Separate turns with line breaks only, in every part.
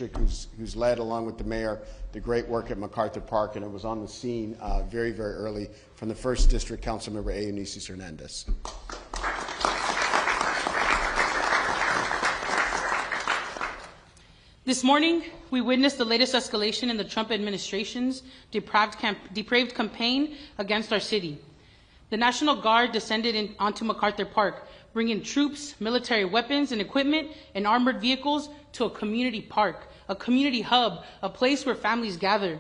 district, who's led, along with the mayor, the great work at MacArthur Park, and it was on the scene very, very early from the 1st District Councilmember Eunisses Hernandez.
This morning, we witnessed the latest escalation in the Trump administration's depraved campaign against our city. The National Guard descended onto MacArthur Park, bringing troops, military weapons and equipment, and armored vehicles to a community park, a community hub, a place where families gather.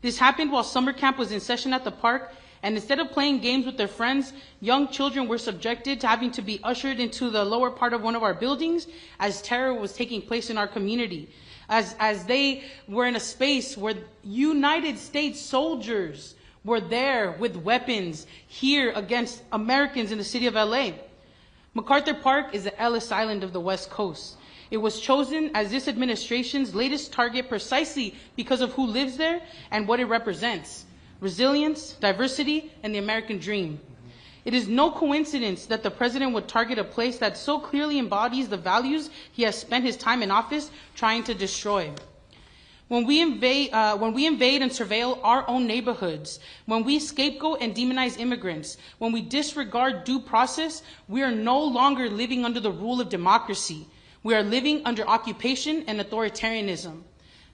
This happened while summer camp was in session at the park, and instead of playing games with their friends, young children were subjected to having to be ushered into the lower part of one of our buildings as terror was taking place in our community, as they were in a space where United States soldiers were there with weapons here against Americans in the city of LA. MacArthur Park is the Ellis Island of the West Coast. It was chosen as this administration's latest target precisely because of who lives there and what it represents: resilience, diversity, and the American dream. It is no coincidence that the president would target a place that so clearly embodies the values he has spent his time in office trying to destroy. When we invade and surveil our own neighborhoods, when we scapegoat and demonize immigrants, when we disregard due process, we are no longer living under the rule of democracy. We are living under occupation and authoritarianism.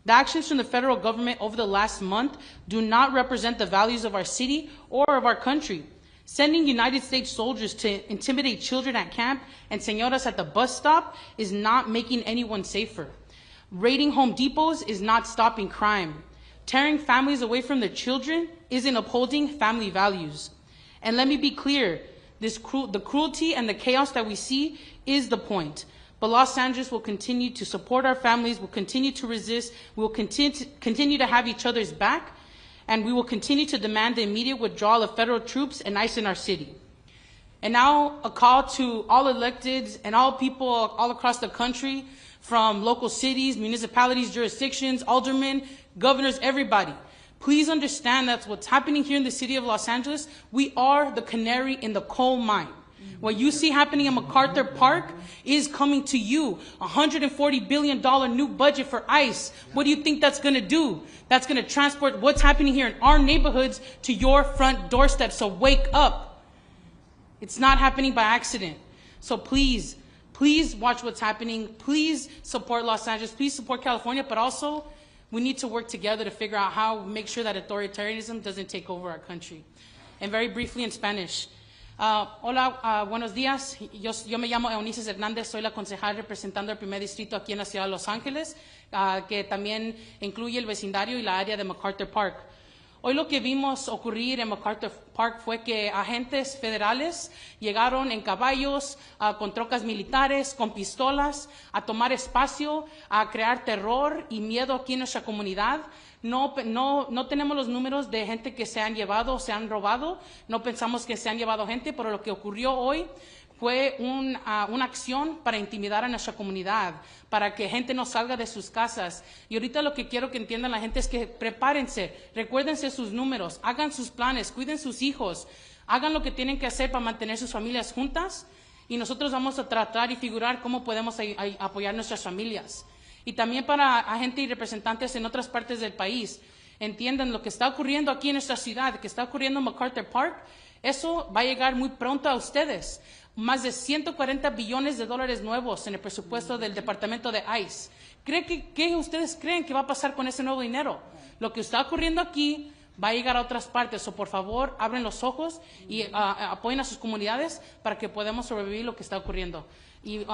The actions from the federal government over the last month do not represent the values of our city or of our country. Sending United States soldiers to intimidate children at camp and señoras at the bus stop is not making anyone safer. Raiding Home Depots is not stopping crime. Tearing families away from their children isn't upholding family values. And let me be clear, the cruelty and the chaos that we see is the point. But Los Angeles will continue to support our families, will continue to resist, we will continue to have each other's back, and we will continue to demand the immediate withdrawal of federal troops and ICE in our city. And now a call to all electeds and all people all across the country, from local cities, municipalities, jurisdictions, aldermen, governors, everybody. Please understand that what's happening here in the city of Los Angeles, we are the canary in the coal mine. What you see happening in MacArthur Park is coming to you. $140 billion new budget for ICE. What do you think that's going to do? That's going to transport what's happening here in our neighborhoods to your front doorstep. So wake up. It's not happening by accident. So please watch what's happening. Please support Los Angeles. Please support California. But also, we need to work together to figure out how to make sure that authoritarianism doesn't take over our country. And very briefly in Spanish. Hola, buenos días. Yo me llamo Eunisses Hernandez, soy la concejal representando el primer distrito aquí en la ciudad de Los Ángeles, que también incluye el vecindario y la área de MacArthur Park. Hoy lo que vimos ocurrir en MacArthur Park fue que agentes federales llegaron en caballos, con trocas militares, con pistolas, a tomar espacio, a crear terror y miedo aquí en nuestra comunidad. No tenemos los números de gente que se han llevado o se han robado. No pensamos que se han llevado gente, pero lo que ocurrió hoy fue una acción para intimidar a nuestra comunidad, para que gente no salga de sus casas. Y ahorita lo que quiero que entiendan la gente es que prepárense, recuérdense sus números, hagan sus planes, cuiden sus hijos, hagan lo que tienen que hacer para mantener sus familias juntas, y nosotros vamos a tratar y figurar cómo podemos apoyar nuestras familias. Y también para agentes y representantes en otras partes del país, entiendan lo que está ocurriendo aquí en nuestra ciudad, que está ocurriendo en MacArthur Park, eso va a llegar muy pronto a ustedes. Más de 140 billones de dólares nuevos en el presupuesto del departamento de ICE. ¿Qué ustedes creen que va a pasar con ese nuevo dinero? Lo que está ocurriendo aquí va a llegar a otras partes. O por favor, abren los ojos y apoyen a sus comunidades para que podamos sobrevivir lo que está ocurriendo. Y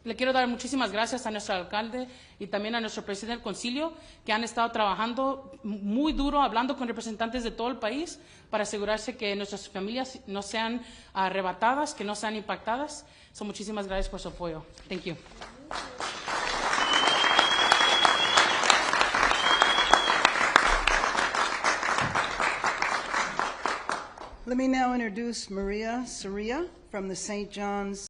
le quiero dar muchísimas gracias a nuestro alcalde y también a nuestro presidente del concilio, que han estado trabajando muy duro, hablando con representantes de todo el país para asegurarse que nuestras familias no sean arrebatadas, que no sean impactadas. So, muchísimas gracias por su apoyo. Thank you.
Let me now introduce Maria Soria from the St. John's